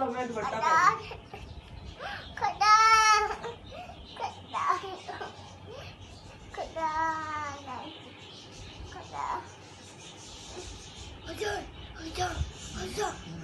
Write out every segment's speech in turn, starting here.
पढ़ो, मैं दुपट्टा खुदा पहनूं। खुदा खुदा खुदा खुदा हुजूर हुजूर हुजूर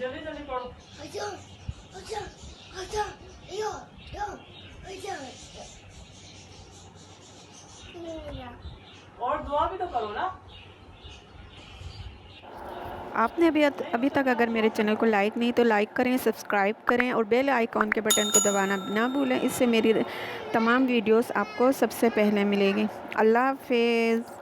जल्दी जल्दी पढ़ो। और दुआ भी तो करो ना। आपने अभी तक अगर मेरे चैनल को लाइक नहीं तो लाइक करें, सब्सक्राइब करें और बेल आइकॉन के बटन को दबाना ना भूलें। इससे मेरी तमाम वीडियोस आपको सबसे पहले मिलेगी। अल्लाह हाफ़िज़।